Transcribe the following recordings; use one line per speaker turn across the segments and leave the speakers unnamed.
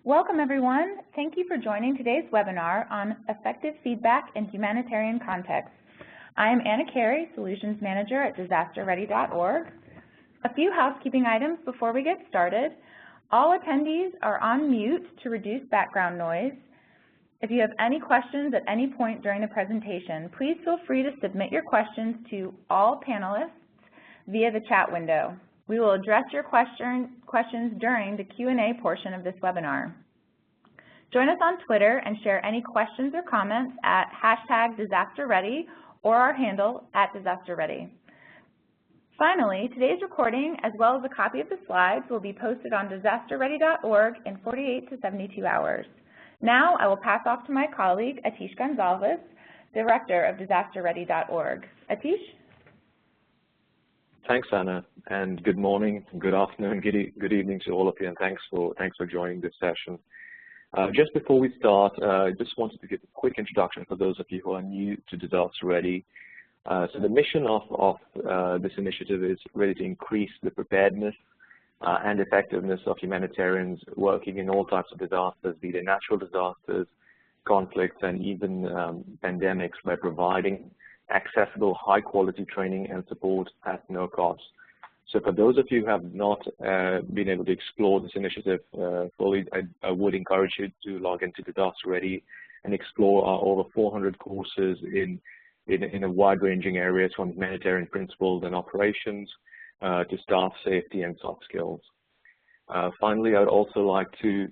Welcome, everyone. Thank you for joining today's webinar on effective feedback in humanitarian contexts. I am Anna Carey, Solutions Manager at disasterready.org. A few housekeeping items before we get started. All attendees are on mute to reduce background noise. If you have any questions at any point during the presentation, please feel free to submit your questions to all panelists via the chat window. We will address your questions during the Q&A portion of this webinar. Join us on Twitter and share any questions or comments at #DisasterReady or our handle @DisasterReady. Finally, today's recording, as well as a copy of the slides, will be posted on disasterready.org in 48 to 72 hours. Now I will pass off to my colleague, Atish Gonzalez, Director of disasterready.org. Atish?
Thanks, Anna, and good morning, good afternoon, good evening to all of you, and thanks for joining this session. Just before we start, I just wanted to give a quick introduction for those of you who are new to Disaster Ready. So the mission of this initiative is really to increase the preparedness and effectiveness of humanitarians working in all types of disasters, be they natural disasters, conflicts, and even pandemics, by providing accessible, high-quality training and support at no cost. So for those of you who have not been able to explore this initiative fully, I would encourage you to log into Disaster Ready and explore our over 400 courses in a wide-ranging areas, from humanitarian principles and operations to staff safety and soft skills. Finally, I would also like to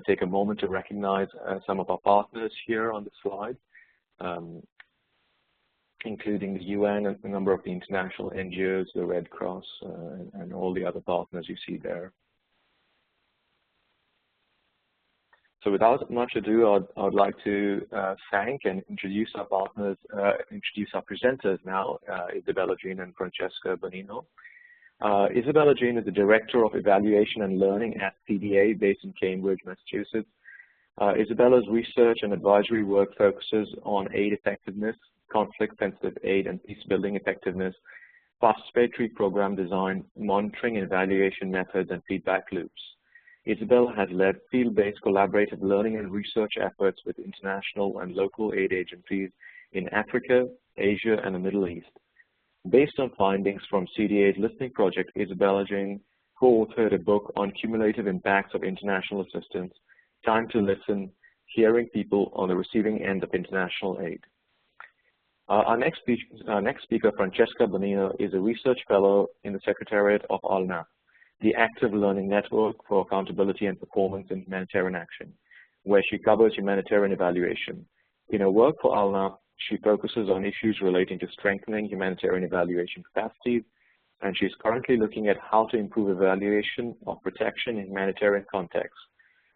take a moment to recognize some of our partners here on the slide, including the UN and a number of the international NGOs, the Red Cross, and all the other partners you see there. So without much ado, I'd like to thank and introduce our partners, introduce our presenters now, Isabella Jean and Francesca Bonino. Isabella Jean is the Director of Evaluation and Learning at CDA, based in Cambridge, Massachusetts. Isabella's research and advisory work focuses on aid effectiveness, conflict-sensitive aid and peace-building effectiveness, participatory program design, monitoring and evaluation methods, and feedback loops. Isabella has led field-based collaborative learning and research efforts with international and local aid agencies in Africa, Asia, and the Middle East. Based on findings from CDA's listening project, Isabella Jean co-authored a book on cumulative impacts of international assistance, Time to Listen, Hearing People on the Receiving End of International Aid. Our next speaker, Francesca Bonino, is a research fellow in the Secretariat of ALNAP, the Active Learning Network for Accountability and Performance in Humanitarian Action, where she covers humanitarian evaluation. In her work for ALNAP, she focuses on issues relating to strengthening humanitarian evaluation capacities, and she is currently looking at how to improve evaluation of protection in humanitarian contexts.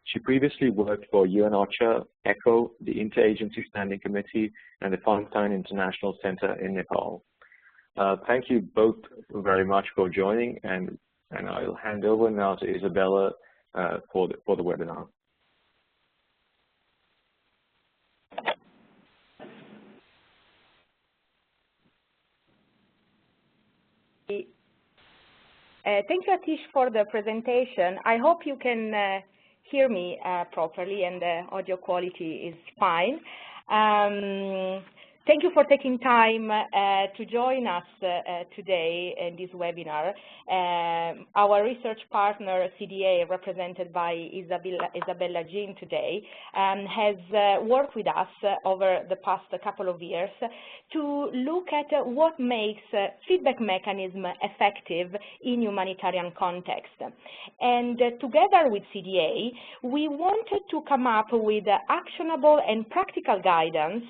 She previously worked for UN-OCHA, ECHO, the Interagency Standing Committee, and the Feinstein International Center in Nepal. Thank you both very much for joining, and I'll hand over now to Isabella for the webinar.
Thank you, Atish, for the presentation. I hope you can hear me properly and the audio quality is fine. Thank you for taking time to join us today in this webinar. Our research partner, CDA, represented by Isabella Jean today, has worked with us over the past couple of years to look at what makes feedback mechanism effective in humanitarian context. And together with CDA, we wanted to come up with actionable and practical guidance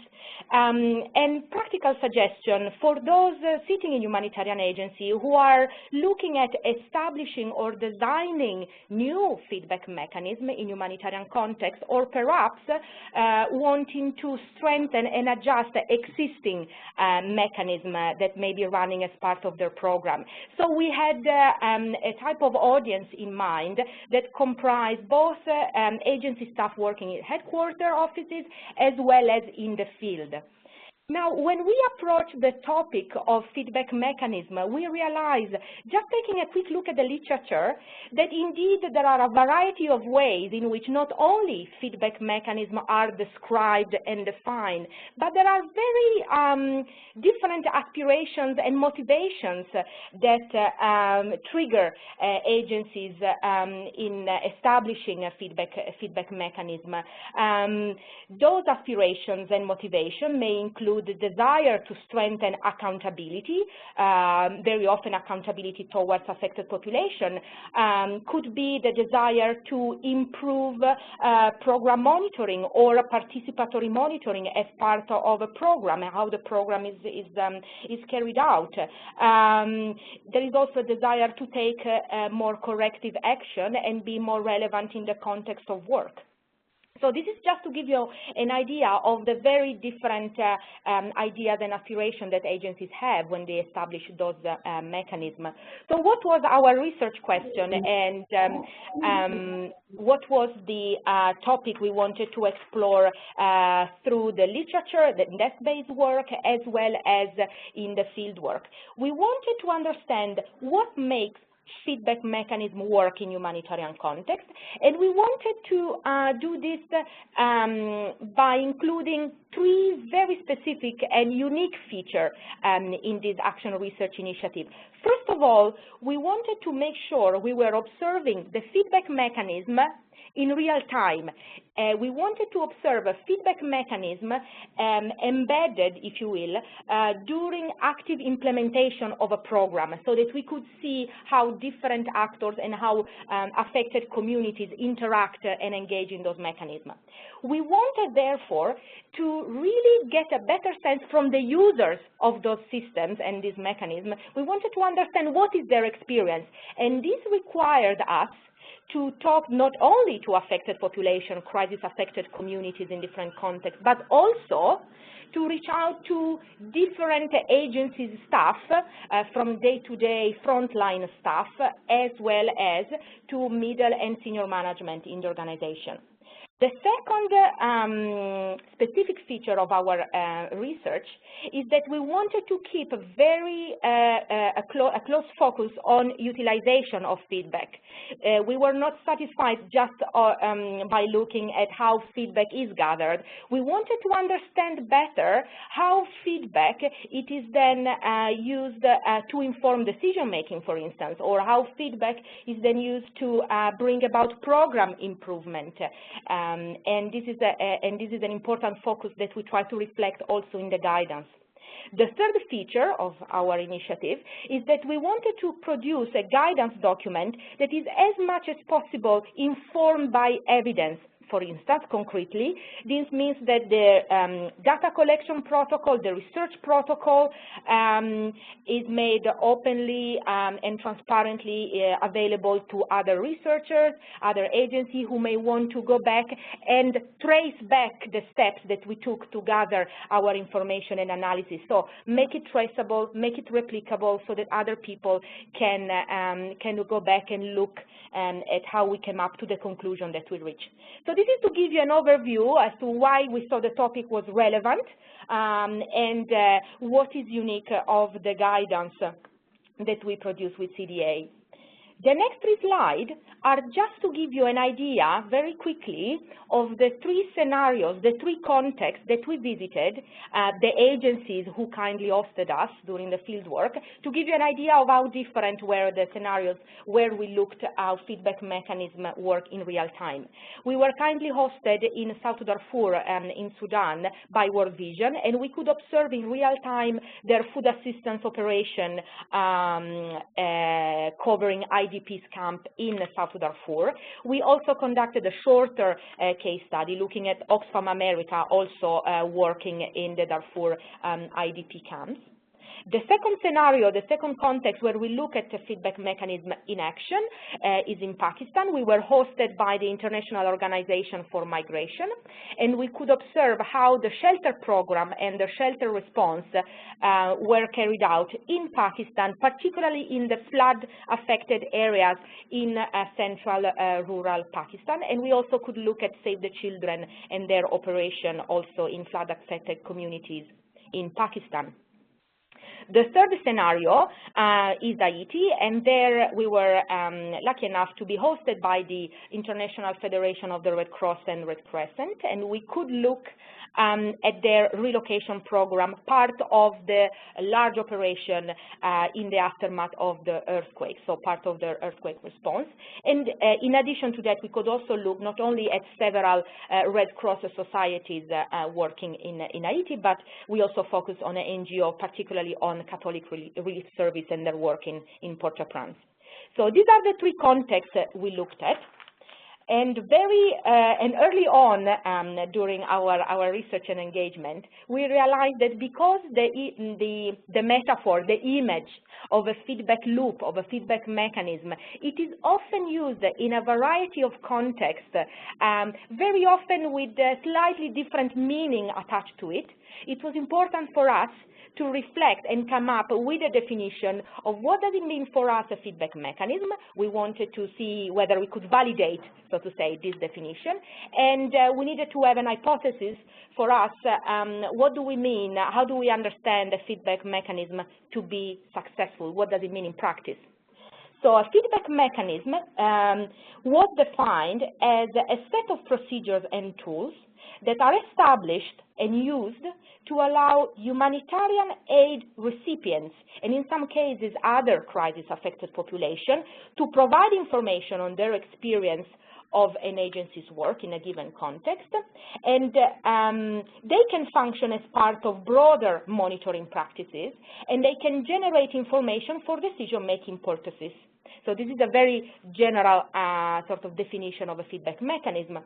and practical suggestion for those sitting in humanitarian agency who are looking at establishing or designing new feedback mechanism in humanitarian context, or perhaps wanting to strengthen and adjust the existing mechanism that may be running as part of their program. So we had a type of audience in mind that comprised both agency staff working in headquarter offices as well as in the field. Now, when we approach the topic of feedback mechanism, we realize, just taking a quick look at the literature, that indeed there are a variety of ways in which not only feedback mechanisms are described and defined, but there are very different aspirations and motivations that trigger agencies in establishing a feedback mechanism. Those aspirations and motivation may include the desire to strengthen accountability, very often accountability towards affected population, could be the desire to improve program monitoring or participatory monitoring as part of a program, how the program is carried out. There is also a desire to take more corrective action and be more relevant in the context of work. So this is just to give you an idea of the very different ideas and aspirations that agencies have when they establish those mechanisms. So what was our research question, and what was the topic we wanted to explore through the literature, the desk-based work, as well as in the field work? We wanted to understand what makes feedback mechanism work in humanitarian context, and we wanted to do this by including three very specific and unique features in this action research initiative. First of all, we wanted to make sure we were observing the feedback mechanism in real time. We wanted to observe a feedback mechanism embedded, if you will, during active implementation of a program, so that we could see how different actors and how affected communities interact and engage in those mechanisms. We wanted, therefore, to really get a better sense from the users of those systems and this mechanism. We wanted to understand what is their experience, and this required us to talk not only to affected population, crisis-affected communities in different contexts, but also to reach out to different agencies' staff, from day-to-day frontline staff, as well as to middle and senior management in the organization. The second specific feature of our research is that we wanted to keep a very close focus on utilization of feedback. We were not satisfied just by looking at how feedback is gathered. We wanted to understand better how feedback it is then used to inform decision-making, for instance, or how feedback is then used to bring about program improvement. And this is an important focus that we try to reflect also in the guidance. The third feature of our initiative is that we wanted to produce a guidance document that is as much as possible informed by evidence. For instance, concretely, this means that the data collection protocol, the research protocol, is made openly and transparently available to other researchers, other agencies who may want to go back and trace back the steps that we took to gather our information and analysis. So make it traceable, make it replicable, so that other people can go back and look at how we came up to the conclusion that we reached. So this is to give you an overview as to why we thought the topic was relevant and what is unique of the guidance that we produce with CDA. The next three slides are just to give you an idea very quickly of the three scenarios, the three contexts that we visited, the agencies who kindly hosted us during the field work, to give you an idea of how different were the scenarios where we looked at how feedback mechanisms work in real time. We were kindly hosted in South Darfur in Sudan by World Vision, and we could observe in real time their food assistance operation covering IDPs camp in South Darfur. We also conducted a shorter case study looking at Oxfam America, also working in the Darfur IDP camps. The second scenario, the second context where we look at the feedback mechanism in action is in Pakistan. We were hosted by the International Organization for Migration, and we could observe how the shelter program and the shelter response were carried out in Pakistan, particularly in the flood-affected areas in central rural Pakistan. And we also could look at Save the Children and their operation also in flood-affected communities in Pakistan. The third scenario is Haiti, and there we were lucky enough to be hosted by the International Federation of the Red Cross and Red Crescent, and we could look at their relocation program, part of the large operation in the aftermath of the earthquake, so part of the earthquake response. And in addition to that, we could also look not only at several Red Cross societies working in Haiti, but we also focus on an NGO, particularly on Catholic Relief Service and their work in Port-au-Prince. So these are the three contexts we looked at. And early on during our research and engagement, we realized that because the metaphor, the image of a feedback loop, of a feedback mechanism, it is often used in a variety of contexts, very often with a slightly different meaning attached to it. It was important for us to reflect and come up with a definition of what does it mean for us, a feedback mechanism. We wanted to see whether we could validate, so to say, this definition. And we needed to have an hypothesis for us. What do we mean? How do we understand a feedback mechanism to be successful? What does it mean in practice? So a feedback mechanism was defined as a set of procedures and tools that are established and used to allow humanitarian aid recipients, and in some cases other crisis-affected population, to provide information on their experience of an agency's work in a given context, and they can function as part of broader monitoring practices, and they can generate information for decision-making purposes. So this is a very general sort of definition of a feedback mechanism.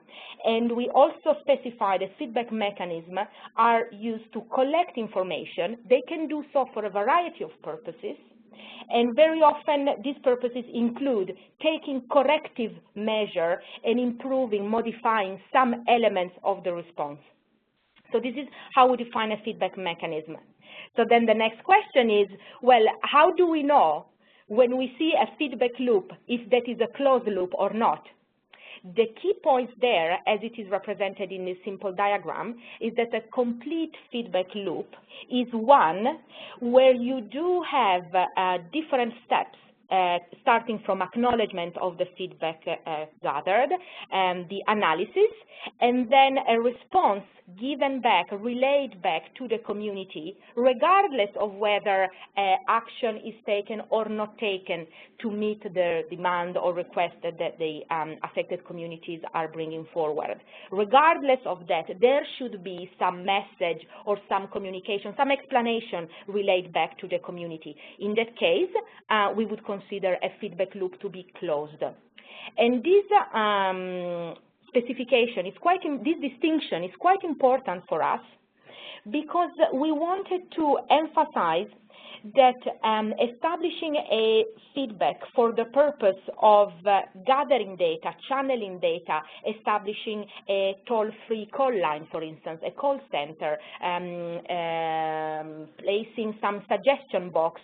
And we also specify that feedback mechanisms are used to collect information. They can do so for a variety of purposes. And very often these purposes include taking corrective measure and improving, modifying some elements of the response. So this is how we define a feedback mechanism. So then the next question is, well, how do we know when we see a feedback loop, if that is a closed loop or not? The key points there, as it is represented in this simple diagram, is that a complete feedback loop is one where you do have different steps, starting from acknowledgement of the feedback gathered, the analysis, and then a response given back, relayed back to the community, regardless of whether action is taken or not taken to meet the demand or request that the affected communities are bringing forward. Regardless of that, there should be some message or some communication, some explanation relayed back to the community. In that case, we would consider a feedback loop to be closed. And this specification is this distinction is quite important for us because we wanted to emphasize that establishing a feedback for the purpose of gathering data, channeling data, establishing a toll-free call line, for instance, a call center, placing some suggestion box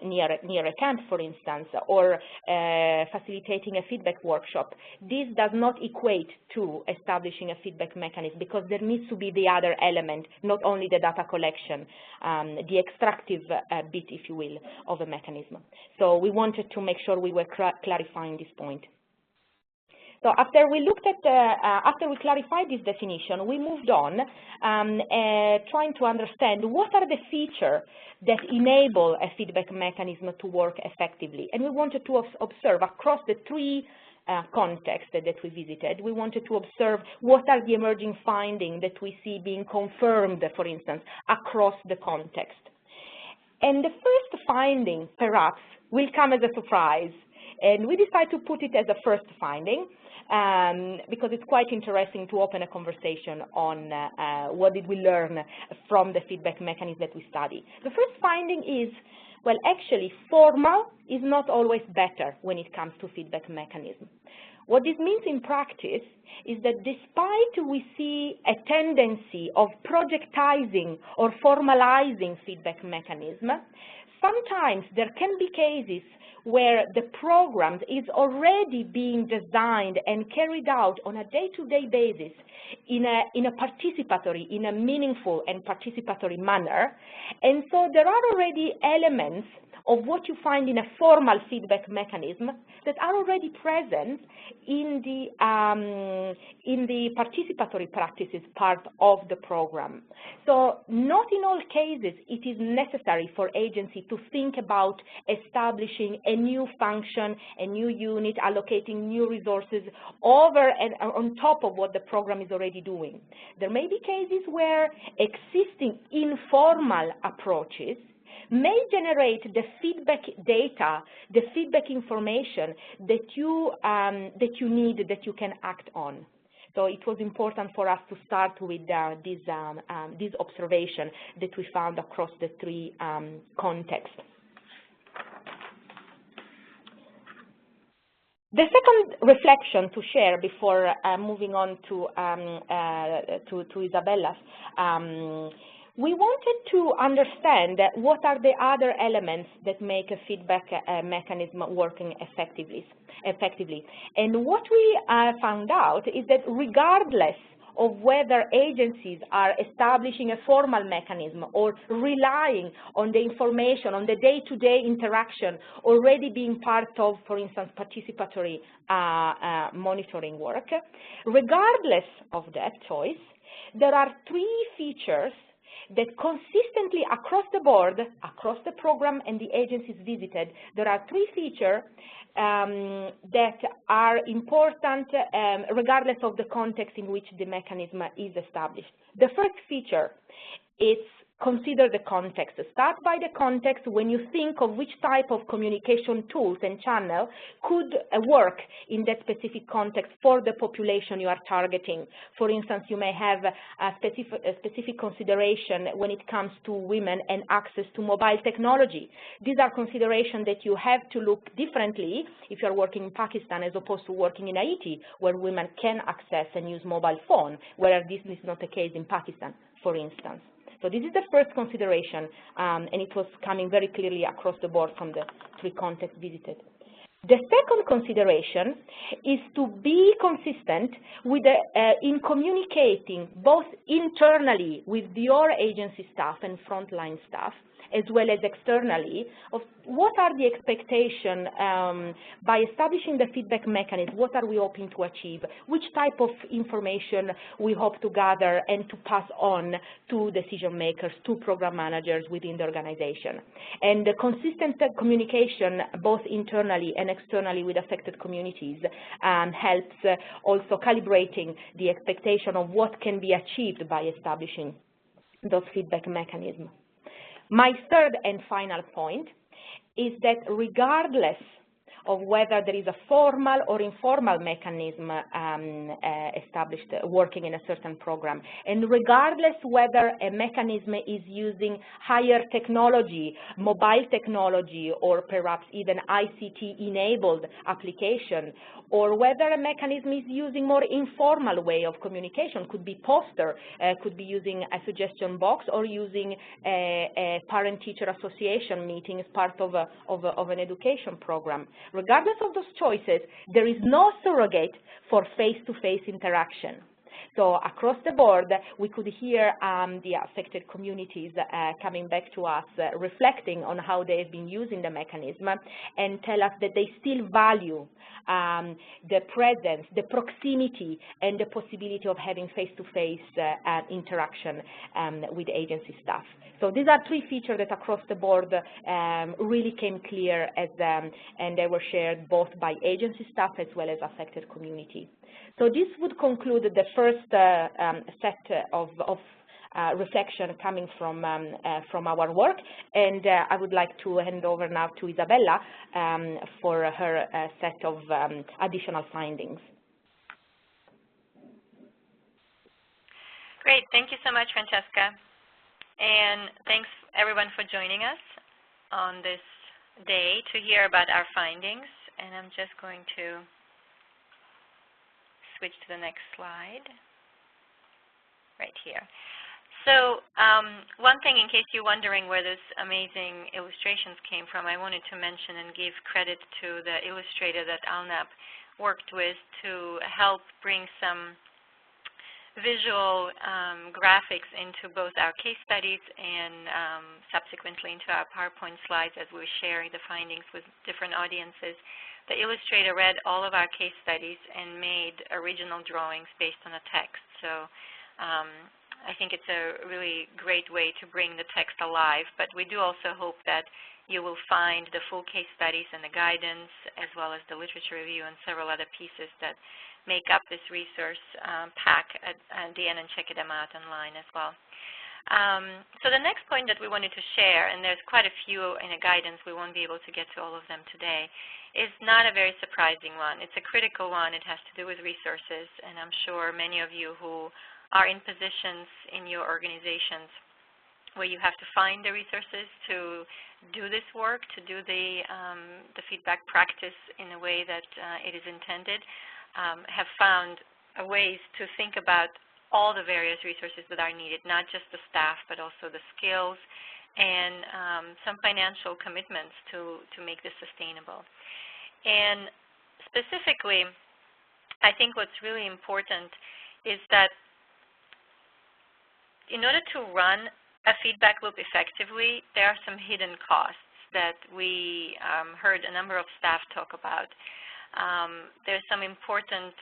near a camp, for instance, or facilitating a feedback workshop. This does not equate to establishing a feedback mechanism because there needs to be the other element, not only the data collection, the extractive bit, if you will, of a mechanism. So we wanted to make sure we were clarifying this point. So after we looked at, after we clarified this definition, we moved on trying to understand what are the features that enable a feedback mechanism to work effectively. And we wanted to observe across the three context that we visited. We wanted to observe what are the emerging findings that we see being confirmed, for instance, across the context. And the first finding, perhaps, will come as a surprise. And we decided to put it as a first finding because it's quite interesting to open a conversation on what did we learn from the feedback mechanism that we study. The first finding is, well, actually, formal is not always better when it comes to feedback mechanism. What this means in practice is that despite we see a tendency of projectizing or formalizing feedback mechanism, sometimes there can be cases where the program is already being designed and carried out on a day-to-day basis in a participatory, in a meaningful and participatory manner. And so there are already elements of what you find in a formal feedback mechanism that are already present in the participatory practices part of the program. So not in all cases it is necessary for agency to think about establishing a new function, a new unit, allocating new resources over and on top of what the program is already doing. There may be cases where existing informal approaches may generate the feedback data, the feedback information that you need, that you can act on. So it was important for us to start with this observation that we found across the three contexts. The second reflection to share before moving on to Isabella's, we wanted to understand what are the other elements that make a feedback mechanism working effectively. And what we found out is that regardless of whether agencies are establishing a formal mechanism or relying on the information, on the day-to-day interaction already being part of, for instance, participatory monitoring work, regardless of that choice, there are three features that consistently across the board, across the program and the agencies visited, there are three features that are important regardless of the context in which the mechanism is established. The first feature is consider the context. Start by the context when you think of which type of communication tools and channel could work in that specific context for the population you are targeting. For instance, you may have a specific consideration when it comes to women and access to mobile technology. These are considerations that you have to look differently if you're working in Pakistan as opposed to working in Haiti, where women can access and use mobile phone, whereas this is not the case in Pakistan, for instance. So this is the first consideration, and it was coming very clearly across the board from the three contexts visited. The second consideration is to be consistent with in communicating both internally with your agency staff and frontline staff, as well as externally, of what are the expectations by establishing the feedback mechanism, what are we hoping to achieve, which type of information we hope to gather and to pass on to decision makers, to program managers within the organization. And the consistent communication both internally and externally with affected communities helps also calibrating the expectation of what can be achieved by establishing those feedback mechanisms. My third and final point is that regardless of whether there is a formal or informal mechanism established working in a certain program, and regardless whether a mechanism is using higher technology, mobile technology, or perhaps even ICT-enabled application, or whether a mechanism is using more informal way of communication, could be poster, could be using a suggestion box, or using a parent-teacher association meeting as part of an education program. Regardless of those choices, there is no surrogate for face-to-face interaction. So across the board, we could hear the affected communities coming back to us, reflecting on how they've been using the mechanism, and tell us that they still value the presence, the proximity, and the possibility of having face-to-face interaction with agency staff. So these are three features that across the board really came clear as, and they were shared both by agency staff as well as affected community. So this would conclude the first set of reflection coming from our work, and I would like to hand over now to Isabella for her set of additional findings.
Great, thank you so much, Francesca. And thanks everyone for joining us on this day to hear about our findings. And I'm just going to switch to the next slide right here. So one thing, in case you're wondering where those amazing illustrations came from, I wanted to mention and give credit to the illustrator that ALNAP worked with to help bring some visual graphics into both our case studies and subsequently into our PowerPoint slides as we were sharing the findings with different audiences. The illustrator read all of our case studies and made original drawings based on the text. So I think it's a really great way to bring the text alive, but we do also hope that you will find the full case studies and the guidance, as well as the literature review and several other pieces that make up this resource pack at the end, and check them out online as well. So the next point that we wanted to share, and there's quite a few in the guidance, we won't be able to get to all of them today, is not a very surprising one. It's a critical one. It has to do with resources, and I'm sure many of you who are in positions in your organizations where you have to find the resources to do this work, to do the feedback practice in a way that it is intended, have found ways to think about all the various resources that are needed, not just the staff, but also the skills and some financial commitments to make this sustainable. And specifically, I think what's really important is that in order to run a feedback loop effectively, there are some hidden costs that we heard a number of staff talk about. There's some important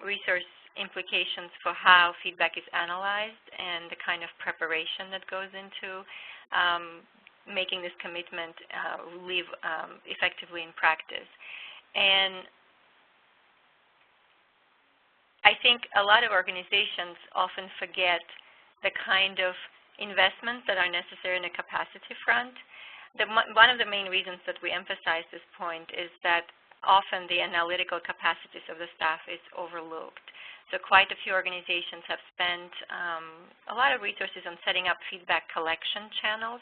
resource implications for how feedback is analyzed and the kind of preparation that goes into making this commitment live effectively in practice. And I think a lot of organizations often forget the kind of investments that are necessary in the capacity front. One of the main reasons that we emphasize this point is that often the analytical capacities of the staff is overlooked. So quite a few organizations have spent a lot of resources on setting up feedback collection channels,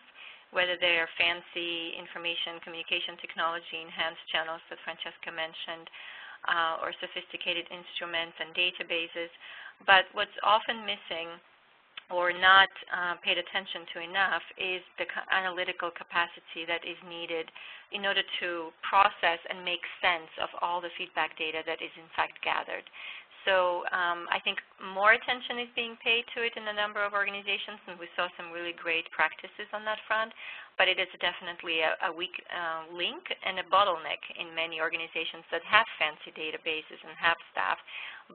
whether they are fancy information communication technology enhanced channels that Francesca mentioned, or sophisticated instruments and databases. But what's often missing or not paid attention to enough is the analytical capacity that is needed in order to process and make sense of all the feedback data that is in fact gathered. So I think more attention is being paid to it in a number of organizations, and we saw some really great practices on that front, but it is definitely a weak link and a bottleneck in many organizations that have fancy databases and have staff,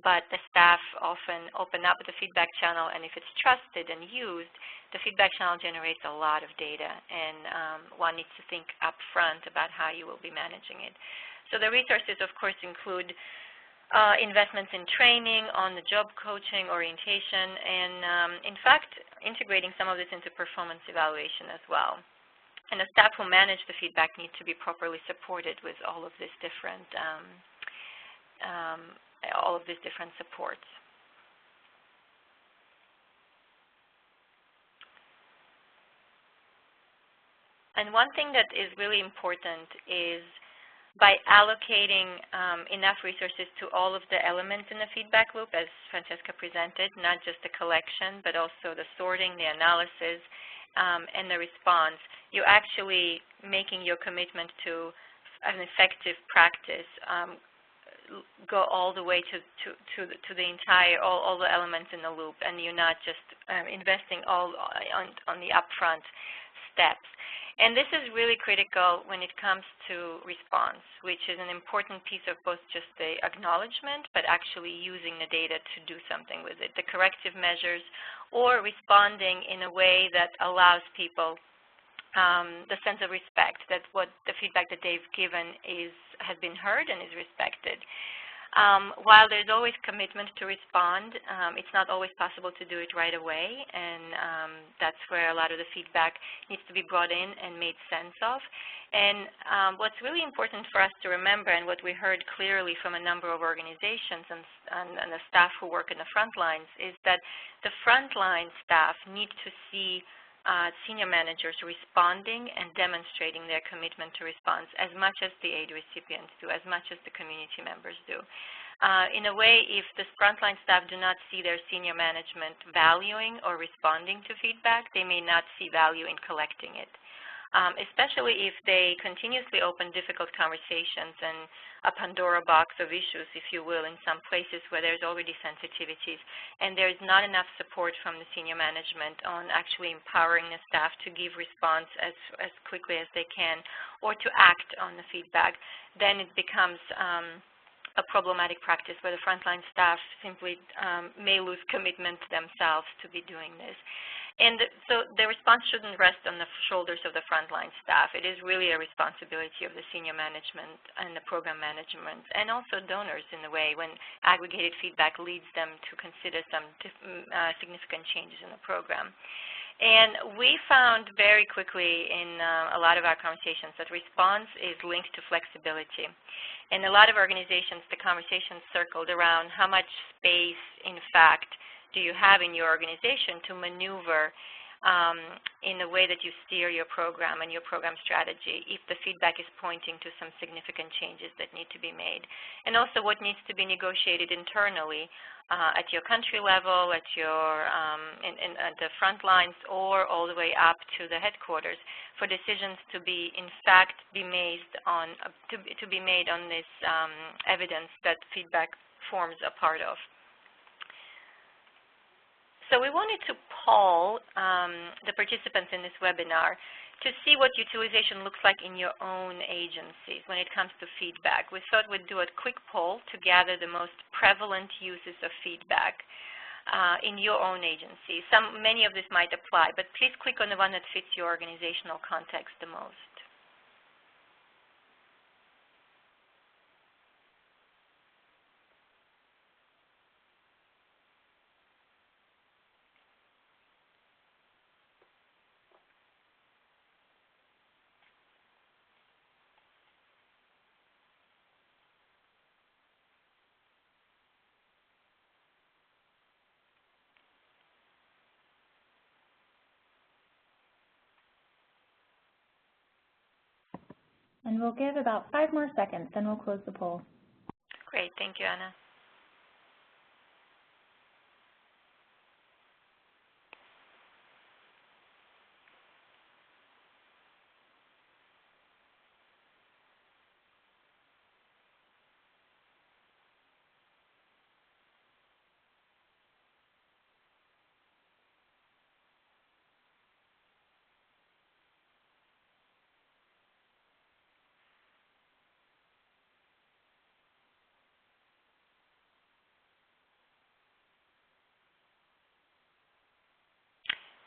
but the staff often open up the feedback channel, and if it's trusted and used, the feedback channel generates a lot of data, and one needs to think up front about how you will be managing it. So the resources, of course, include investments in training, on-the-job coaching, orientation, and in fact, integrating some of this into performance evaluation as well. And the staff who manage the feedback need to be properly supported with all of these different supports. And one thing that is really important is by allocating enough resources to all of the elements in the feedback loop, as Francesca presented, not just the collection, but also the sorting, the analysis, and the response, you're actually making your commitment to an effective practice go all the way to the entire, all the elements in the loop, and you're not just investing all on the upfront steps. And this is really critical when it comes to response, which is an important piece of both just the acknowledgement, but actually using the data to do something with it, the corrective measures, or responding in a way that allows people the sense of respect, that what the feedback that they've given has been heard and is respected. While there's always commitment to respond, it's not always possible to do it right away, and that's where a lot of the feedback needs to be brought in and made sense of. And what's really important for us to remember, and what we heard clearly from a number of organizations and the staff who work in the front lines, is that the frontline staff need to see senior managers responding and demonstrating their commitment to response as much as the aid recipients do, as much as the community members do. In a way, if the frontline staff do not see their senior management valuing or responding to feedback, they may not see value in collecting it. Especially if they continuously open difficult conversations and a Pandora box of issues, if you will, in some places where there's already sensitivities, and there's not enough support from the senior management on actually empowering the staff to give response as quickly as they can or to act on the feedback, then it becomes a problematic practice where the frontline staff simply may lose commitment themselves to be doing this. And so the response shouldn't rest on the shoulders of the frontline staff. It is really a responsibility of the senior management and the program management, and also donors in a way when aggregated feedback leads them to consider some significant changes in the program. And we found very quickly in a lot of our conversations that response is linked to flexibility. In a lot of organizations, the conversations circled around how much space, in fact, do you have in your organization to maneuver in the way that you steer your program and your program strategy if the feedback is pointing to some significant changes that need to be made. And also what needs to be negotiated internally at your country level, at your at the front lines, or all the way up to the headquarters for decisions to be, in fact, be made on this evidence that feedback forms a part of. So we wanted to poll the participants in this webinar to see what utilization looks like in your own agencies when it comes to feedback. We thought we'd do a quick poll to gather the most prevalent uses of feedback in your own agency. Many of this might apply, but please click on the one that fits your organizational context the most.
And we'll give about 5 more seconds, then we'll close the poll.
Great, thank you, Anna.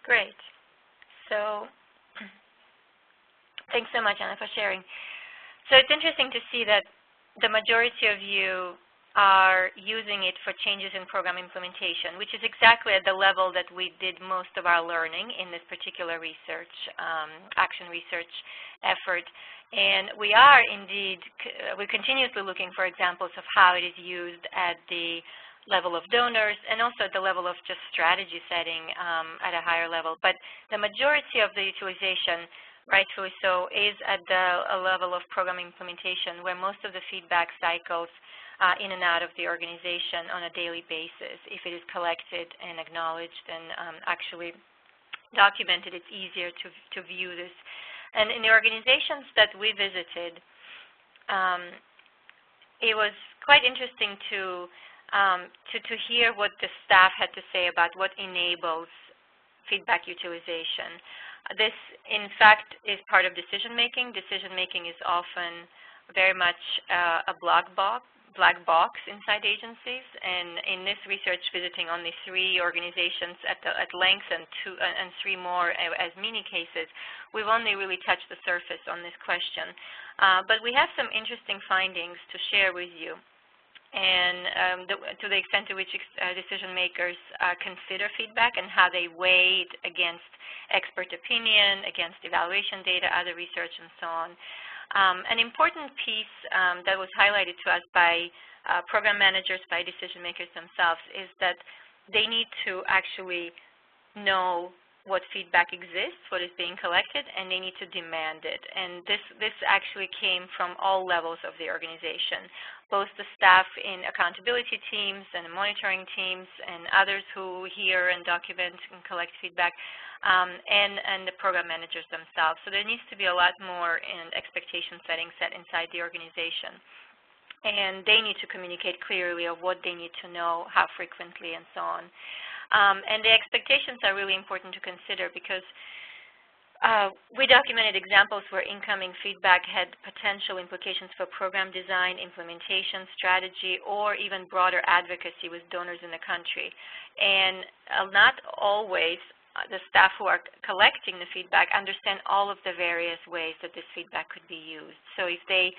Great. So thanks so much, Anna, for sharing. So it's interesting to see that the majority of you are using it for changes in program implementation, which is exactly at the level that we did most of our learning in this particular research, action research effort. And we are indeed, we're continuously looking for examples of how it is used at the level of donors and also at the level of just strategy setting at a higher level. But the majority of the utilization, rightfully so, is at a level of program implementation where most of the feedback cycles in and out of the organization on a daily basis. If it is collected and acknowledged and actually documented, it's easier to view this. And in the organizations that we visited, it was quite interesting to hear what the staff had to say about what enables feedback utilization. This, in fact, is part of decision-making. Decision-making is often very much a black box inside agencies. And in this research, visiting only 3 organizations at length and 3 more as mini cases, we've only really touched the surface on this question. But we have some interesting findings to share with you. And to the extent to which decision makers consider feedback and how they weigh it against expert opinion, against evaluation data, other research, and so on. An important piece that was highlighted to us by program managers, by decision makers themselves, is that they need to actually know what feedback exists, what is being collected, and they need to demand it. And this actually came from all levels of the organization, both the staff in accountability teams and monitoring teams and others who hear and document and collect feedback, and the program managers themselves. So there needs to be a lot more in expectation setting set inside the organization. And they need to communicate clearly of what they need to know, how frequently, and so on. And the expectations are really important to consider because we documented examples where incoming feedback had potential implications for program design, implementation, strategy, or even broader advocacy with donors in the country. And not always the staff who are collecting the feedback understand all of the various ways that this feedback could be used. So if they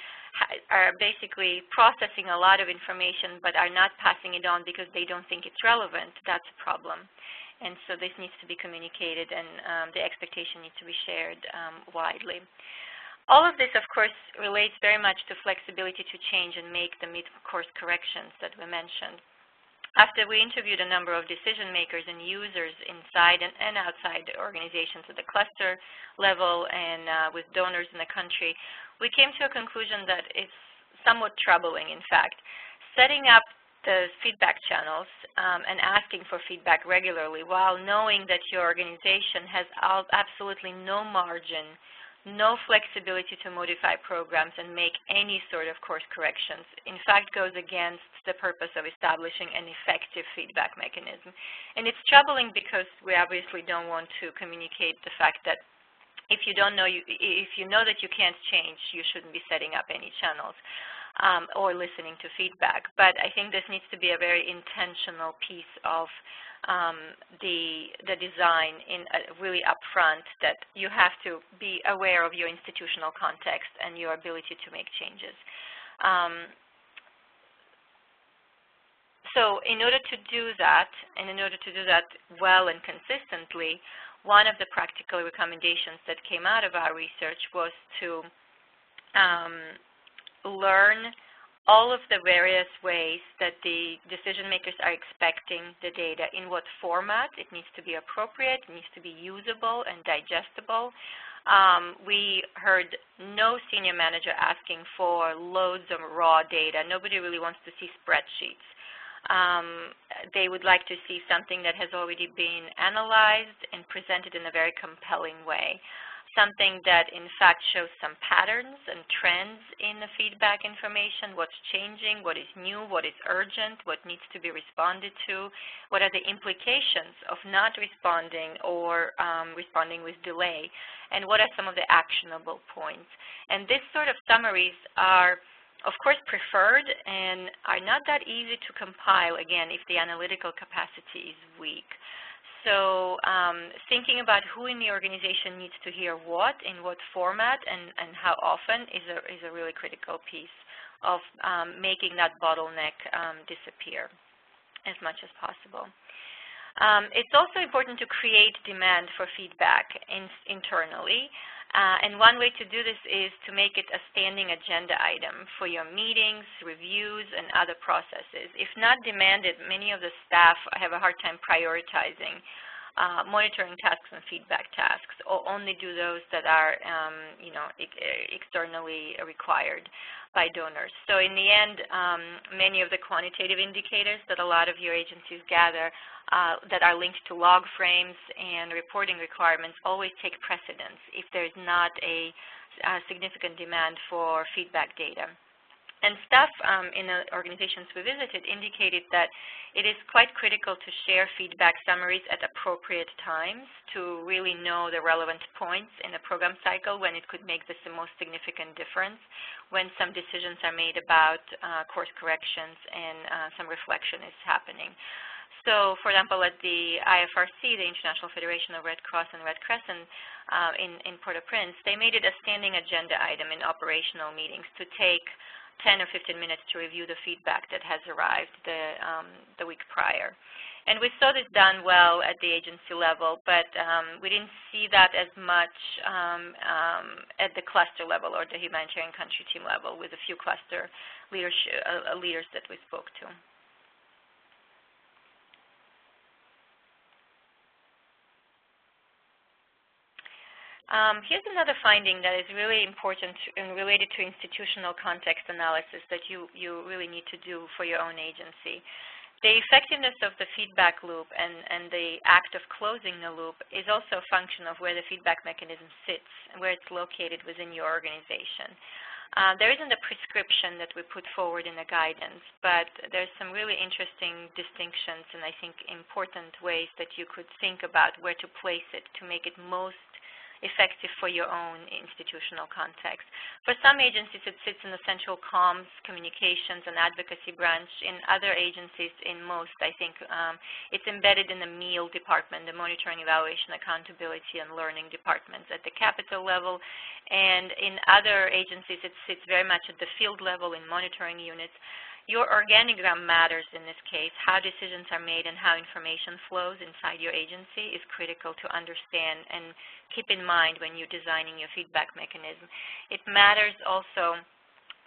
are basically processing a lot of information but are not passing it on because they don't think it's relevant, that's a problem. And so this needs to be communicated, and the expectation needs to be shared widely. All of this, of course, relates very much to flexibility to change and make the mid-course corrections that we mentioned. After we interviewed a number of decision makers and users inside and outside the organizations at the cluster level and with donors in the country, we came to a conclusion that it's somewhat troubling, in fact. Setting up the feedback channels and asking for feedback regularly while knowing that your organization has absolutely no margin, no flexibility to modify programs and make any sort of course corrections, in fact goes against the purpose of establishing an effective feedback mechanism. And it's troubling because we obviously don't want to communicate the fact that if you know that you can't change, you shouldn't be setting up any channels or listening to feedback. But I think this needs to be a very intentional piece of the design really upfront, that you have to be aware of your institutional context and your ability to make changes. So in order to do that, and in order to do that well and consistently, one of the practical recommendations that came out of our research was to learn all of the various ways that the decision makers are expecting the data, in what format. It needs to be appropriate, it needs to be usable and digestible. We heard no senior manager asking for loads of raw data. Nobody really wants to see spreadsheets. They would like to see something that has already been analyzed and presented in a very compelling way. Something that in fact shows some patterns and trends in the feedback information, what's changing, what is new, what is urgent, what needs to be responded to, what are the implications of not responding or responding with delay, and what are some of the actionable points. And this sort of summaries are, of course, preferred and are not that easy to compile, again, if the analytical capacity is weak. So thinking about who in the organization needs to hear what, in what format, and how often is a really critical piece of making that bottleneck disappear as much as possible. It's also important to create demand for feedback internally. And one way to do this is to make it a standing agenda item for your meetings, reviews, and other processes. If not demanded, many of the staff have a hard time prioritizing monitoring tasks and feedback tasks, or only do those that are externally required by donors. So in the end, many of the quantitative indicators that a lot of your agencies gather that are linked to log frames and reporting requirements always take precedence if there's not a significant demand for feedback data. And staff in the organizations we visited indicated that it is quite critical to share feedback summaries at appropriate times to really know the relevant points in the program cycle when it could make the most significant difference, when some decisions are made about course corrections and some reflection is happening. So, for example, at the IFRC, the International Federation of Red Cross and Red Crescent in Port-au-Prince, they made it a standing agenda item in operational meetings to take 10 or 15 minutes to review the feedback that has arrived the week prior. And we saw this done well at the agency level, but we didn't see that as much at the cluster level or the humanitarian country team level with a few cluster leaders that we spoke to. Here's another finding that is really important and related to institutional context analysis that you really need to do for your own agency. The effectiveness of the feedback loop and the act of closing the loop is also a function of where the feedback mechanism sits and where it's located within your organization. There isn't a prescription that we put forward in the guidance, but there's some really interesting distinctions and I think important ways that you could think about where to place it to make it most effective for your own institutional context. For some agencies, it sits in the central comms, communications, and advocacy branch. In other agencies, in most, I think, it's embedded in the MEAL department, the Monitoring, Evaluation, Accountability, and Learning departments at the capital level. And in other agencies, it sits very much at the field level in monitoring units. Your organigram matters in this case. How decisions are made and how information flows inside your agency is critical to understand and keep in mind when you're designing your feedback mechanism. It matters also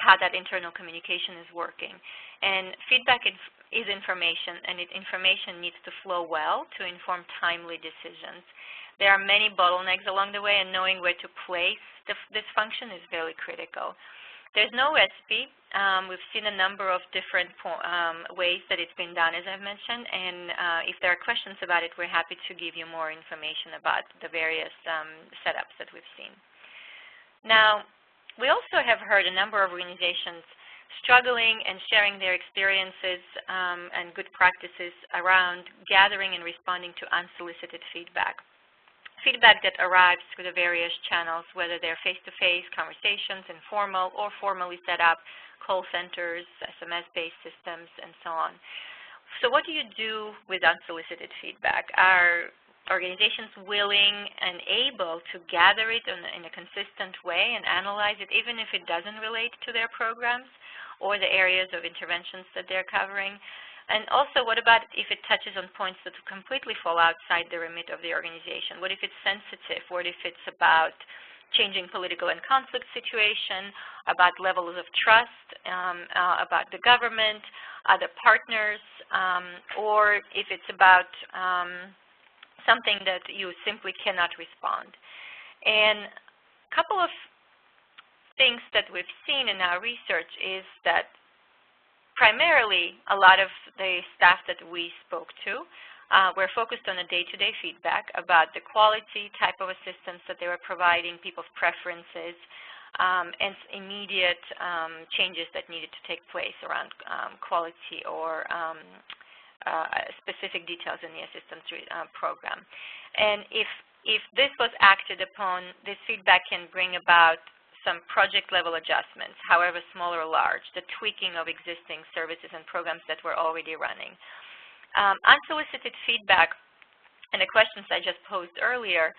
how that internal communication is working. And feedback is information, and information needs to flow well to inform timely decisions. There are many bottlenecks along the way, and knowing where to place this function is very critical. There's no recipe. We've seen a number of different ways that it's been done, as I've mentioned, and if there are questions about it, we're happy to give you more information about the various setups that we've seen. Now, we also have heard a number of organizations struggling and sharing their experiences and good practices around gathering and responding to unsolicited feedback. Feedback that arrives through the various channels, whether they're face-to-face conversations, informal or formally set up, call centers, SMS-based systems, and so on. So what do you do with unsolicited feedback? Are organizations willing and able to gather it in a consistent way and analyze it, even if it doesn't relate to their programs or the areas of interventions that they're covering? And also, what about if it touches on points that completely fall outside the remit of the organization? What if it's sensitive? What if it's about changing political and conflict situation, about levels of trust, about the government, other partners, or if it's about something that you simply cannot respond? And a couple of things that we've seen in our research is that primarily, a lot of the staff that we spoke to were focused on the day-to-day feedback about the quality, type of assistance that they were providing, people's preferences, and immediate changes that needed to take place around quality or specific details in the assistance program. And if this was acted upon, this feedback can bring about some project-level adjustments, however small or large, the tweaking of existing services and programs that were already running. Unsolicited feedback and the questions I just posed earlier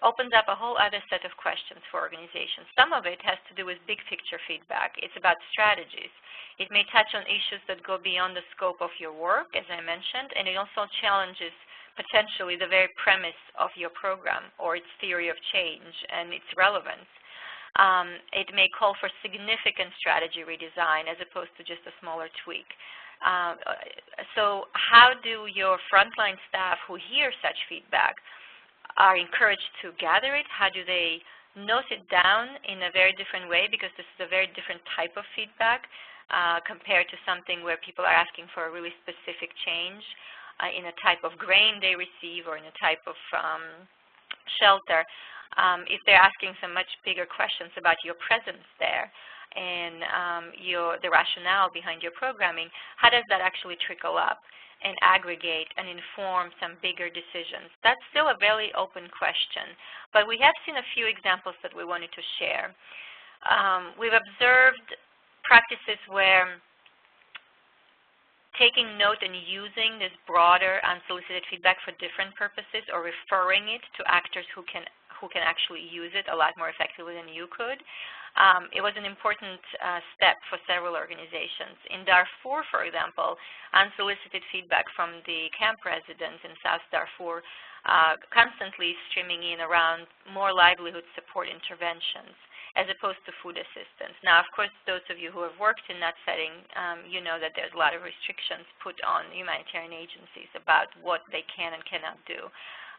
opens up a whole other set of questions for organizations. Some of it has to do with big-picture feedback. It's about strategies. It may touch on issues that go beyond the scope of your work, as I mentioned, and it also challenges potentially the very premise of your program or its theory of change and its relevance. It may call for significant strategy redesign as opposed to just a smaller tweak. So how do your frontline staff who hear such feedback are encouraged to gather it? How do they note it down in a very different way, because this is a very different type of feedback compared to something where people are asking for a really specific change in a type of grain they receive or in a type of shelter. If they're asking some much bigger questions about your presence there and the rationale behind your programming, how does that actually trickle up and aggregate and inform some bigger decisions? That's still a very open question, but we have seen a few examples that we wanted to share. We've observed practices where taking note and using this broader unsolicited feedback for different purposes or referring it to actors who can actually use it a lot more effectively than you could. It was an important step for several organizations. In Darfur, for example, unsolicited feedback from the camp residents in South Darfur constantly streaming in around more livelihood support interventions as opposed to food assistance. Now, of course, those of you who have worked in that setting, you know that there's a lot of restrictions put on humanitarian agencies about what they can and cannot do.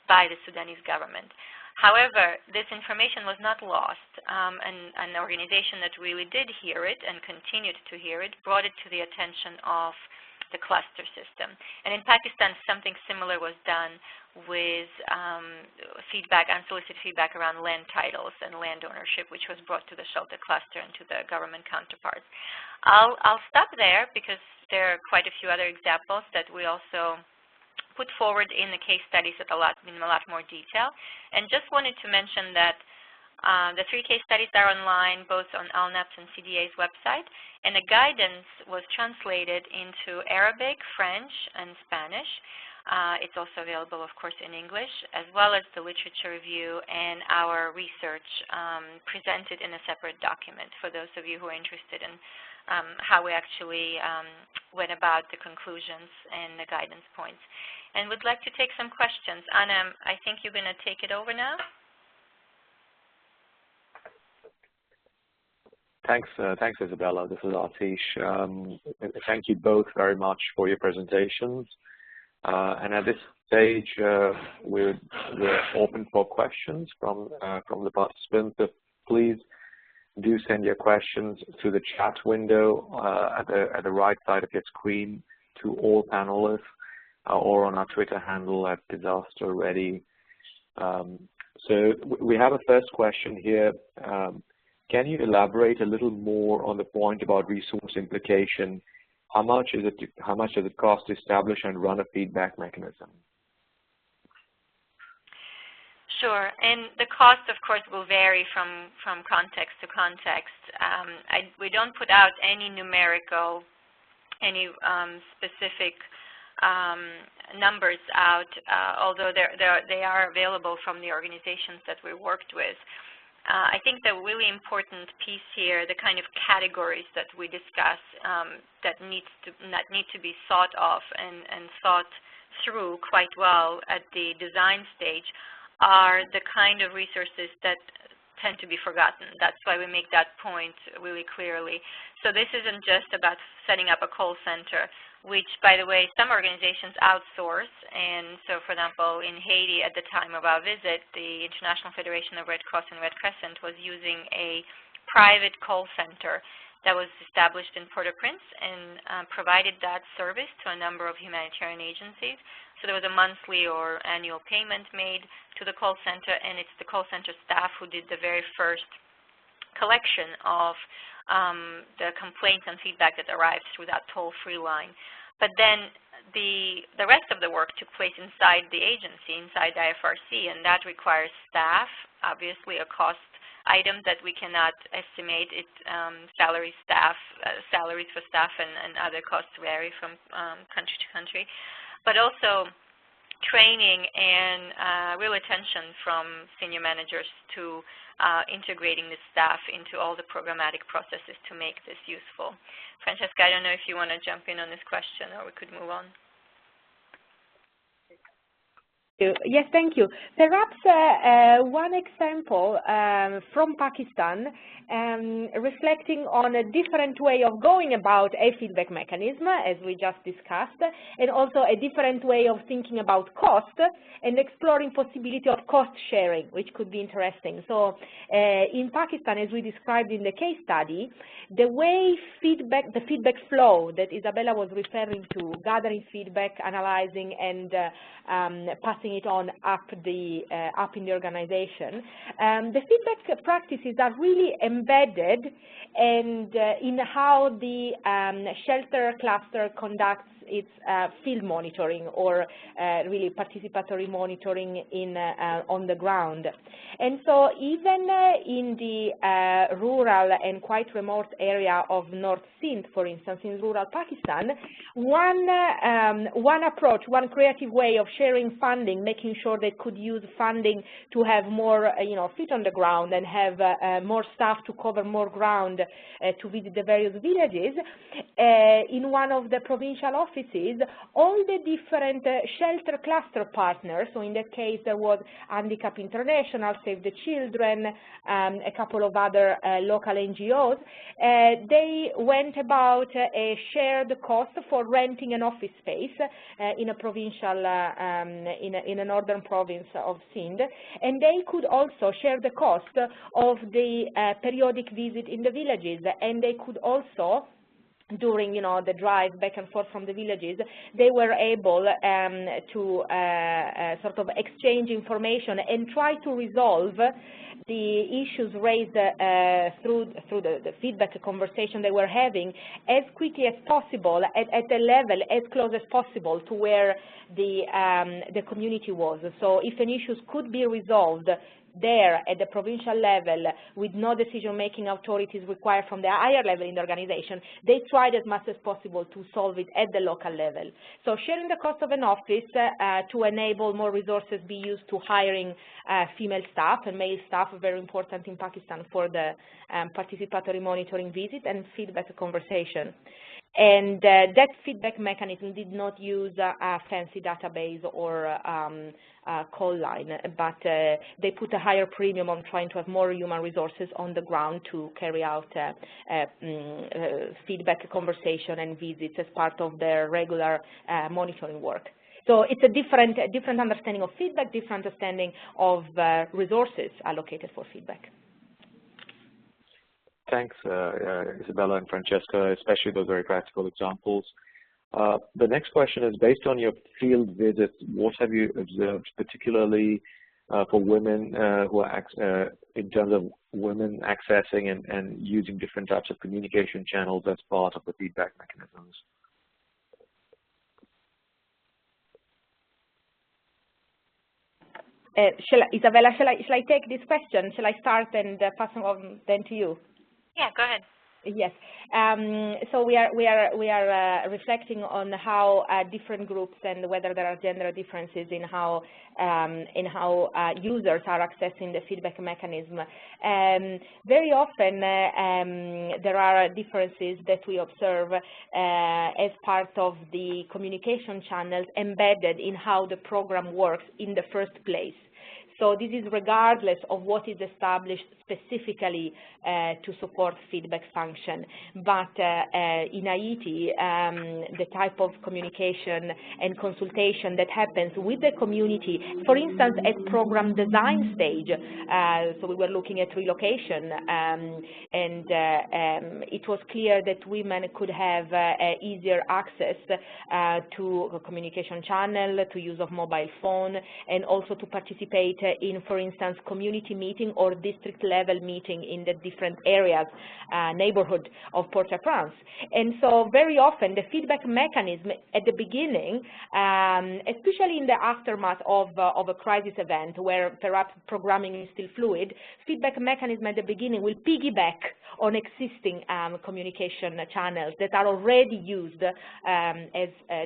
by the Sudanese government. However, this information was not lost, and an organization that really did hear it and continued to hear it brought it to the attention of the cluster system. And in Pakistan, something similar was done with feedback, unsolicited feedback around land titles and land ownership, which was brought to the shelter cluster and to the government counterparts. I'll stop there because there are quite a few other examples that we also put forward in the case studies in a lot more detail. And just wanted to mention that the 3 case studies are online, both on ALNAP's and CDA's website, and the guidance was translated into Arabic, French, and Spanish. It's also available, of course, in English, as well as the literature review and our research presented in a separate document for those of you who are interested in how we actually went about the conclusions and the guidance points. And would like to take some questions. Anna, I think you're going to take it over now.
Thanks, Isabella. This is Atish. Thank you both very much for your presentations. And at this stage, we're open for questions from the participants. So please do send your questions through the chat window at the right side of your screen to all panelists, or on our Twitter handle at DisasterReady. So we have a first question here. Can you elaborate a little more on the point about resource implication? How much does it cost to establish and run a feedback mechanism?
Sure, and the cost, of course, will vary from context to context. We don't put out any numerical, any specific numbers out, although they are available from the organizations that we worked with. I think the really important piece here, the kind of categories that we discuss that need to be thought of and thought through quite well at the design stage, are the kind of resources that tend to be forgotten. That's why we make that point really clearly. So this isn't just about setting up a call center, which, by the way, some organizations outsource. And so, for example, in Haiti at the time of our visit, the International Federation of Red Cross and Red Crescent was using a private call center that was established in Port-au-Prince and provided that service to a number of humanitarian agencies. So there was a monthly or annual payment made to the call center, and it's the call center staff who did the very first collection of the complaints and feedback that arrived through that toll-free line. But then the rest of the work took place inside the agency, inside the IFRC, and that requires staff, obviously a cost item that we cannot estimate. Salaries for staff and other costs vary from country to country. But also training and real attention from senior managers to integrating the staff into all the programmatic processes to make this useful. Francesca, I don't know if you want to jump in on this question, or we could move on.
Yes, thank you. Perhaps one example from Pakistan, reflecting on a different way of going about a feedback mechanism, as we just discussed, and also a different way of thinking about cost and exploring possibility of cost sharing, which could be interesting. So in Pakistan, as we described in the case study, the way the feedback flow that Isabella was referring to, gathering feedback, analyzing, and passing it on up in the organization, the feedback practices are really embedded and in how the shelter cluster conducts its field monitoring, or really participatory monitoring on the ground. And so even in the rural and quite remote area of North Sindh, for instance, in rural Pakistan, one approach, one creative way of sharing funding, making sure they could use funding to have more feet on the ground and have more staff to cover more ground to visit the various villages, in one of the provincial offices offices, all the different shelter cluster partners, so in that case there was Handicap International, Save the Children, a couple of other local NGOs, they went about a shared cost for renting an office space in a provincial, in a northern province of Sindh, and they could also share the cost of the periodic visit in the villages, and they could also, during the drive back and forth from the villages, they were able to sort of exchange information and try to resolve the issues raised through the feedback conversation they were having as quickly as possible, at a level as close as possible to where the community was. So if an issue could be resolved there at the provincial level with no decision-making authorities required from the higher level in the organization, they tried as much as possible to solve it at the local level. So sharing the cost of an office to enable more resources be used to hiring female staff and male staff, very important in Pakistan for the participatory monitoring visit and feedback conversation. And that feedback mechanism did not use a fancy database or call line, but they put a higher premium on trying to have more human resources on the ground to carry out feedback conversation and visits as part of their regular monitoring work. So it's a different understanding of feedback, different understanding of resources allocated for feedback.
Thanks, Isabella and Francesca, especially those very practical examples. The next question is, based on your field visits, what have you observed, particularly for women who are, in terms of women accessing and using different types of communication channels as part of the feedback mechanisms?
Isabella, shall I take this question? Shall I start and pass it on then to you?
Yeah, go ahead.
Yes. So we are reflecting on how different groups and whether there are gender differences in how users are accessing the feedback mechanism. Very often there are differences that we observe as part of the communication channels embedded in how the program works in the first place. So this is regardless of what is established specifically to support feedback function. But in Haiti, the type of communication and consultation that happens with the community, for instance, at program design stage, so we were looking at relocation, and it was clear that women could have easier access to a communication channel, to use of mobile phone, and also to participate in, for instance, community meeting or district level meeting in the different areas, neighborhood of Port-au-Prince. And so very often the feedback mechanism at the beginning, especially in the aftermath of a crisis event where perhaps programming is still fluid, feedback mechanism at the beginning will piggyback on existing communication channels that are already used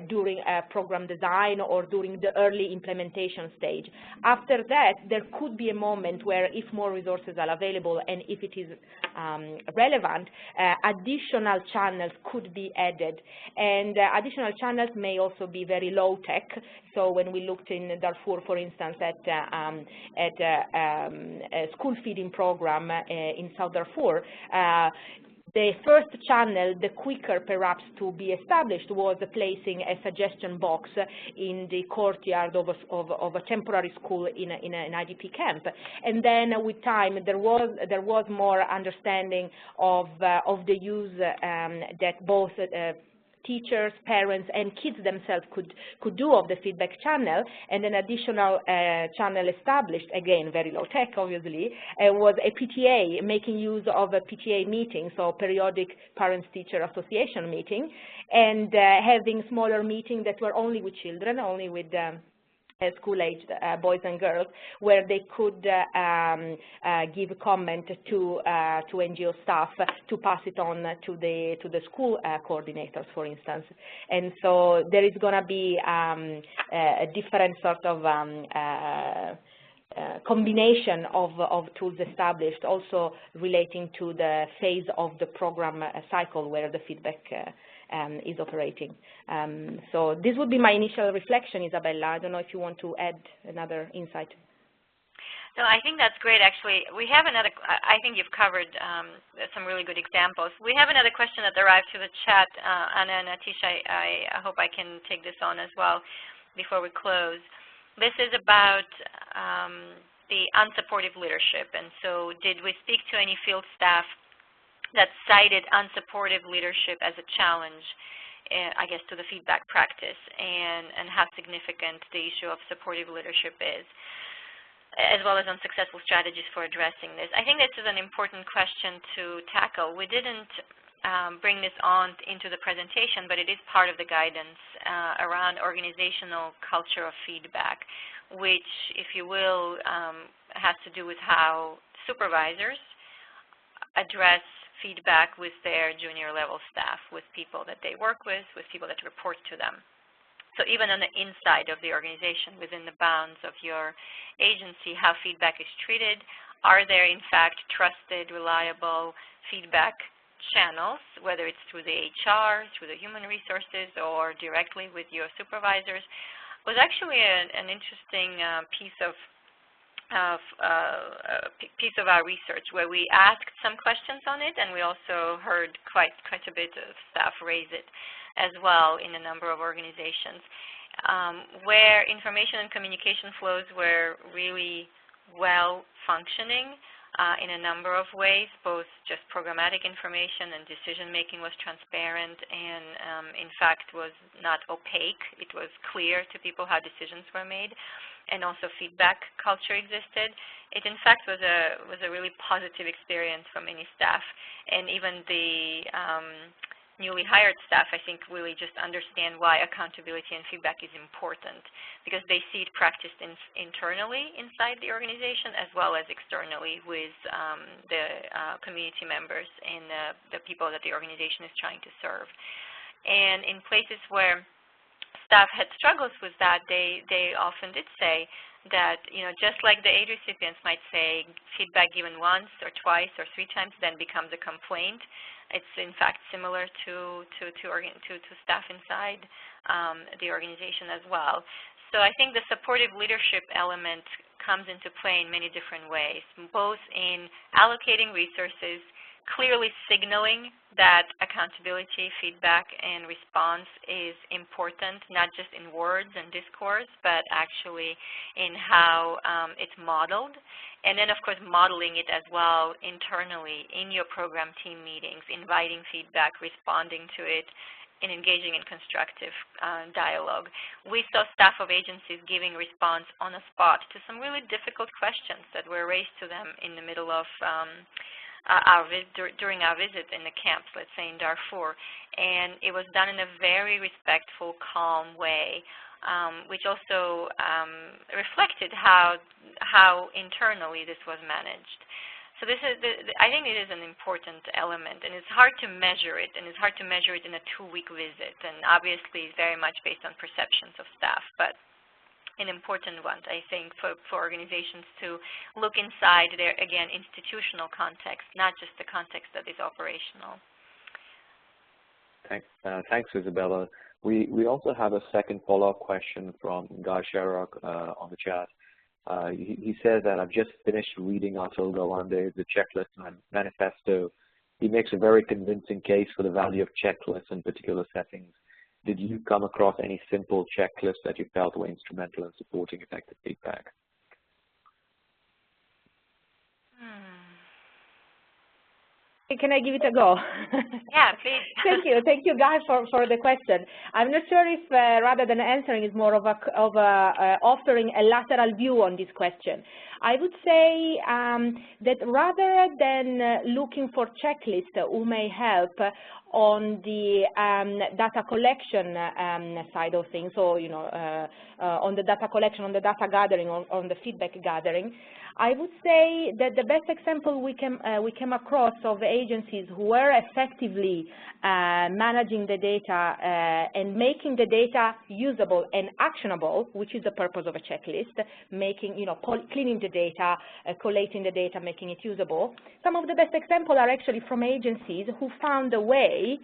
during program design or during the early implementation stage. After that, there could be a moment where, if more resources are available and if it is relevant, additional channels could be added. And additional channels may also be very low-tech. So when we looked in Darfur, for instance, at a school feeding program in South Darfur, the first channel, the quicker perhaps to be established, was placing a suggestion box in the courtyard of a temporary school in an IDP camp. And then with time, there was more understanding of the use that both teachers, parents, and kids themselves could do of the feedback channel. And an additional channel established, again, very low tech, obviously, was a PTA, making use of a PTA meeting, so periodic parents-teacher association meeting, and having smaller meetings that were only with children, only with school-aged boys and girls, where they could give a comment to NGO staff to pass it on to the school coordinators, for instance. And so there is going to be a different sort of combination of tools established, also relating to the phase of the program cycle where the feedback is operating. So this would be my initial reflection, Isabella. I don't know if you want to add another insight.
No, I think that's great, actually. We have another, I think you've covered some really good examples. We have another question that arrived to the chat. Anna and Atisha, I hope I can take this on as well before we close. This is about the unsupportive leadership. And so did we speak to any field staff that cited unsupportive leadership as a challenge, I guess, to the feedback practice, and how significant the issue of supportive leadership is, as well as unsuccessful strategies for addressing this? I think this is an important question to tackle. We didn't bring this on into the presentation, but it is part of the guidance around organizational culture of feedback, which, if you will, has to do with how supervisors address feedback with their junior level staff, with people that they work with people that report to them. So even on the inside of the organization, within the bounds of your agency, how feedback is treated, are there in fact trusted, reliable feedback channels, whether it's through the HR, through the human resources, or directly with your supervisors, was actually an interesting piece of our research, where we asked some questions on it, and we also heard quite a bit of staff raise it as well in a number of organizations, where information and communication flows were really well functioning in a number of ways. Both just programmatic information and decision-making was transparent and, in fact, was not opaque. It was clear to people how decisions were made, and also feedback culture existed. It, in fact, was a really positive experience for many staff, and even the newly hired staff, I think, really just understand why accountability and feedback is important, because they see it practiced internally inside the organization as well as externally with the community members and the people that the organization is trying to serve. And in places where staff had struggles with that, they often did say that, just like the aid recipients might say, feedback given once or twice or 3 times then becomes a complaint. It's in fact similar to staff inside the organization as well. So I think the supportive leadership element comes into play in many different ways, both in allocating resources, clearly signaling that accountability, feedback, and response is important, not just in words and discourse, but actually in how it's modeled. And then, of course, modeling it as well internally in your program team meetings, inviting feedback, responding to it, and engaging in constructive dialogue. We saw staff of agencies giving response on the spot to some really difficult questions that were raised to them in the middle of during our visit in the camps, let's say in Darfur. And it was done in a very respectful, calm way, which also reflected how internally this was managed. So this is, I think it is an important element, and it's hard to measure it, and it's hard to measure it in a 2-week visit, and obviously it's very much based on perceptions of staff, but an important one, I think, for organizations to look inside their, again, institutional context, not just the context that is operational.
Thanks, Isabella. We also have a second follow-up question from Guy Sherrock on the chat. He says that I've just finished reading Atul Gawande's The Checklist Manifesto. He makes a very convincing case for the value of checklists in particular settings. Did you come across any simple checklists that you felt were instrumental in supporting effective feedback?
Can I give it a go?
Yeah, please.
Thank you, Guy, for the question. I'm not sure if rather than answering is more of offering a lateral view on this question. I would say that rather than looking for checklists who may help on the data collection side of things, so on the data collection, on the data gathering, on the feedback gathering, I would say that the best example we came across of agencies who were effectively managing the data and making the data usable and actionable, which is the purpose of a checklist, making, cleaning the the data, collating the data, making it usable. Some of the best examples are actually from agencies who found a way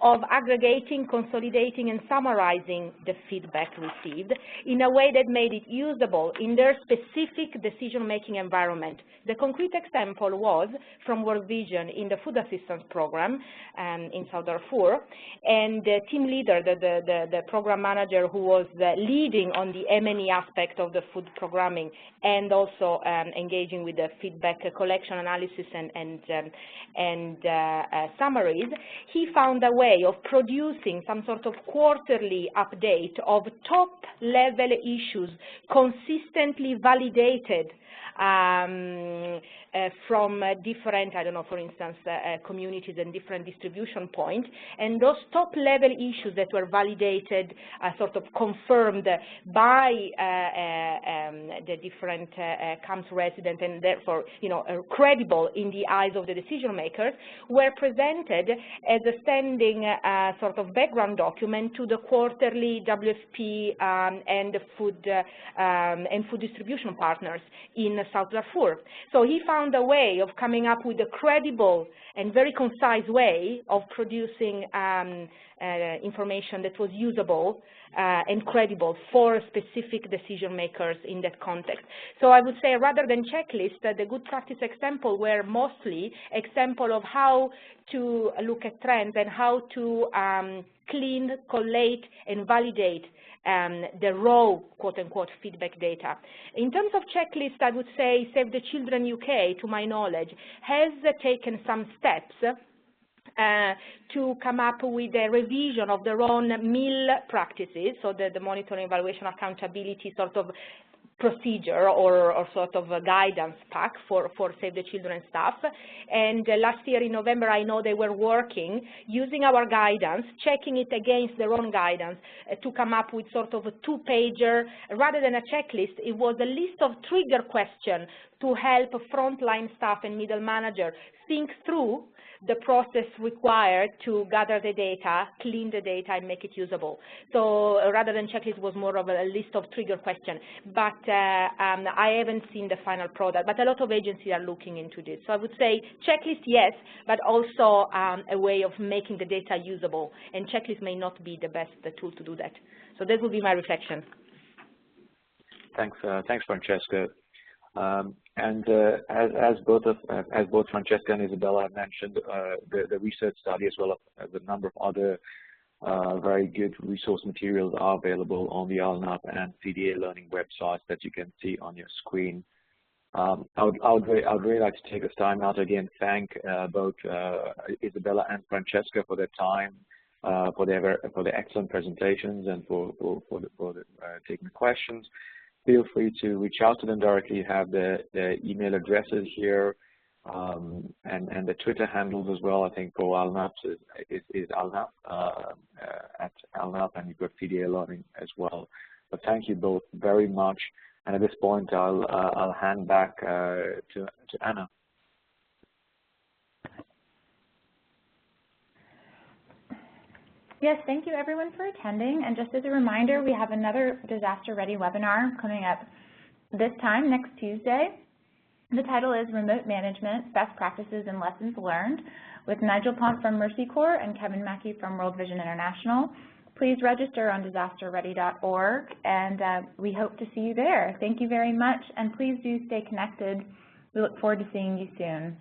of aggregating, consolidating, and summarizing the feedback received in a way that made it usable in their specific decision-making environment. The concrete example was from World Vision in the food assistance program in South Darfur, and the team leader, the program manager who was leading on the M&E aspect of the food programming and also engaging with the feedback collection, analysis, and summaries, he found a way of producing some sort of quarterly update of top-level issues consistently validated from different, I don't know, for instance, communities and different distribution points. And those top-level issues that were validated, sort of confirmed by the different camps residents and therefore, credible in the eyes of the decision makers, were presented as a standing sort of background document to the quarterly WFP and food distribution partners in South Darfur. So he found a way of coming up with a credible and very concise way of producing information that was usable and credible for specific decision makers in that context. So I would say rather than checklists, the good practice example were mostly example of how to look at trends and how to clean, collate, and validate the raw, quote-unquote, feedback data. In terms of checklist, I would say Save the Children UK, to my knowledge, has taken some steps to come up with a revision of their own MIL practices, so the monitoring, evaluation, accountability sort of procedure or sort of a guidance pack for Save the Children staff. And last year in November, I know they were working, using our guidance, checking it against their own guidance to come up with sort of a two-pager. Rather than a checklist, it was a list of trigger questions to help frontline staff and middle manager think through the process required to gather the data, clean the data, and make it usable. So rather than checklist, was more of a list of trigger questions. But I haven't seen the final product, but a lot of agencies are looking into this. So I would say checklist, yes, but also a way of making the data usable. And checklist may not be the best tool to do that. So that would be my reflection.
Thanks, Francesca. And as both Francesca and Isabella have mentioned, the research study as well as a number of other very good resource materials are available on the ALNAP and CDA learning websites that you can see on your screen. I would really like to take this time out again, thank both Isabella and Francesca for their time, for their excellent presentations, and for taking the questions. Feel free to reach out to them directly. You have the email addresses here and the Twitter handles as well. I think for ALNAP is ALNAP at ALNAP, and you've got CDA Learning as well. But thank you both very much. And at this point, I'll hand back to Anna.
Yes, thank you everyone for attending. And just as a reminder, we have another Disaster Ready webinar coming up this time, next Tuesday. The title is Remote Management, Best Practices and Lessons Learned, with Nigel Pont from Mercy Corps and Kevin Mackey from World Vision International. Please register on disasterready.org, and we hope to see you there. Thank you very much, and please do stay connected. We look forward to seeing you soon.